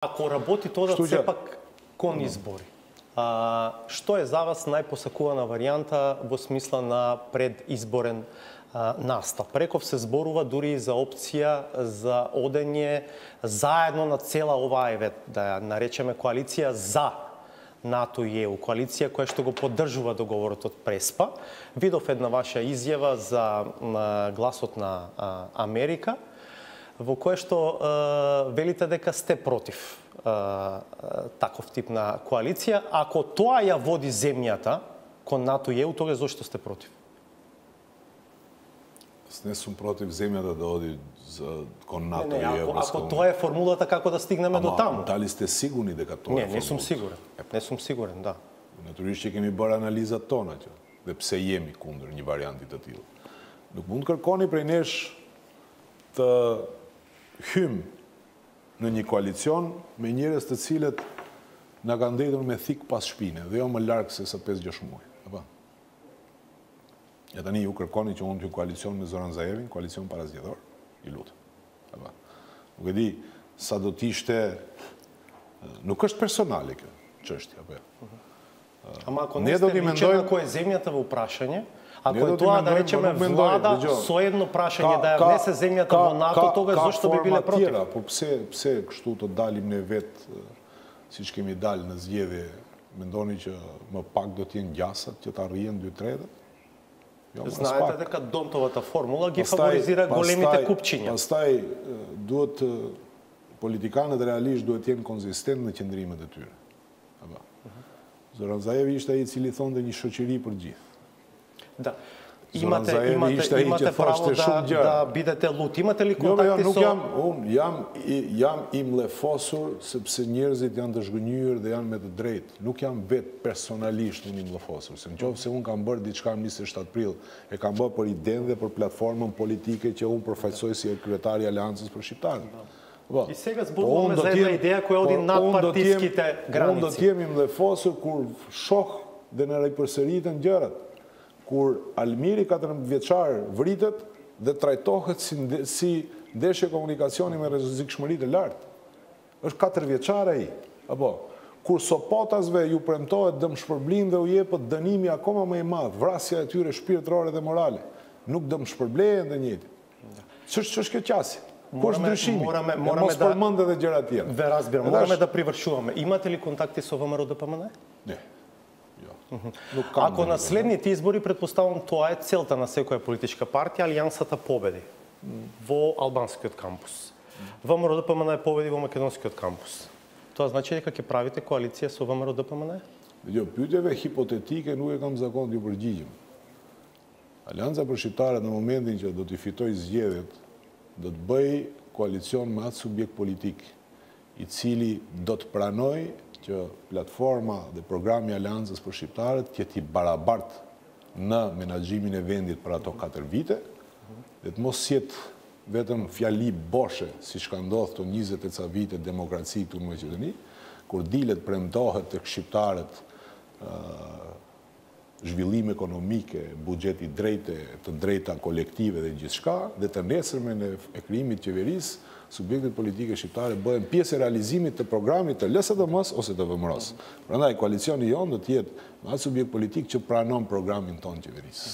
Ако работи тоа сепак кон избори, што е за вас најпосакувана варијанта во смисла на предизборен настап? Реков се зборува дури и за опција за одење заедно на цела оваа, да ја наречеме коалиција за НАТО и ЕУ, коалиција која што го поддржува договорот од Преспа. Видов една ваша изјава за гласот на Америка, во кое што велите дека сте против таков тип на коалиција. Ако тоа ја води земјата кон НАТО и ЕУ, тогаш зошто сте против? Не сум против земјата да оди кон НАТО и ЕУ. Ако тоа е формулата како да стигнеме до таму. Дали сте сигурни дека тоа е формулата? Не сум сигурен. Не сум сигурен, да. Натурисht ќе кеми бара анализа тона ќе, де псе јеми кундër një varianti të tillë. Nuk mund kërkoni prej nesh të hym në një koalicion me njerëz të cilët na kanë ndetur me thik pas shpine dhe jo më larg se sa 5-6 muaj. Apo. Ja tani ju kërkoni që unë të koalicion me Zoran Zaevin, koalicion parazgjedhor, i lutem. Apo. Nuk e di sa do të ishte, nuk është personale kjo çështja, apo. Ама ако не сте личен, ако е земјата во прашање, ако е тоа да речеме влада со едно прашање да ја внесе земјата во НАТО, тогаш зошто би биле против? По псе кështu të dalim ne vet siç kemi dalë në zgjedhje, mendoni që më pak do të jenë gjasat që të arrijen 2/3? Знаете дека Донтовата формула ги фаворизира големите купчиња. Pastaj duhet politikanët realisht duhet të jenë konzistent në qëndrimet e tyre. Apo. Zoran Zaevi ishte ai i cili thonte një shoqëri për gjithë. Да. Имате право да бидете лут. Имате ли контакти со... Unë jam i mllefosur sepse njerëzit janë të zhgënjur dhe janë me të drejtë. Nuk jam vetë personalisht unë i mllefosur. Se nëse unë kam bërë diçka në 27 prill, e kam bërë për idenë dhe për platformën politike që unë përfaqësoj si kryetari i Aleancës për shqiptarët. И сега зборуваме за една идеја која оди над партиските граници. Unë do të jem i mllefosur kur shoh dhe në ripërsëritën gjërat. Kur Almiri 14 vjeçar vritet dhe trajtohet si ndeshje komunikacioni me rrezikshmëri të lartë. Është 4 vjeçar ai. Apo kur sopotasve ju premtohet dëmshpërblim dhe u jepet dënimi akoma më i madh, vrasja e tyre shpirtërore dhe morale, nuk dëmshpërblehen të njëjtit. Ç'është kjo qasje? Ku është ndryshimi? Mos përmend edhe gjëra të tjera. Ве разбирам, мораме да привршуваме. Имате ли контакти со ВМРО ДПМН? Не. Ако на следните избори, предпоставам, тоа е целта на секоја политичка партија, Алијансата победи во албанскиот кампус. ВМРО ДПМН победи во македонскиот кампус. Тоа значи дека ќе правите коалиција со ВМРО ДПМН? Jo, pyetjeve hipotetike nuk e kam zakon t'ju përgjigjem. Alianca për shqiptarët në momentin që do t'i fitoj zgjedhjet, do të bëj koalicion me atë subjekt politik, i cili do të pranoj që platforma dhe programi Aleancës për shqiptarët jetë i barabartë në menaxhimin e vendit për ato 4 vite, dhe të mos jetë vetëm fjali boshe, siç ka ndodhur këto 20 e ca vite demokraci këtu në Maqedoni, kur dilet premtohet tek shqiptarët zhvillim ekonomike, buxheti drejtë, të drejta kolektive dhe gjithçka, dhe të nesërmen e krijimit të qeverisë, subjektet politike shqiptare bëhen pjesë e realizimit të programit të LSDM-s ose të VMRO-s. Prandaj koalicioni jon do të jetë me atë subjekt politik që pranon programin tonë qeverisë.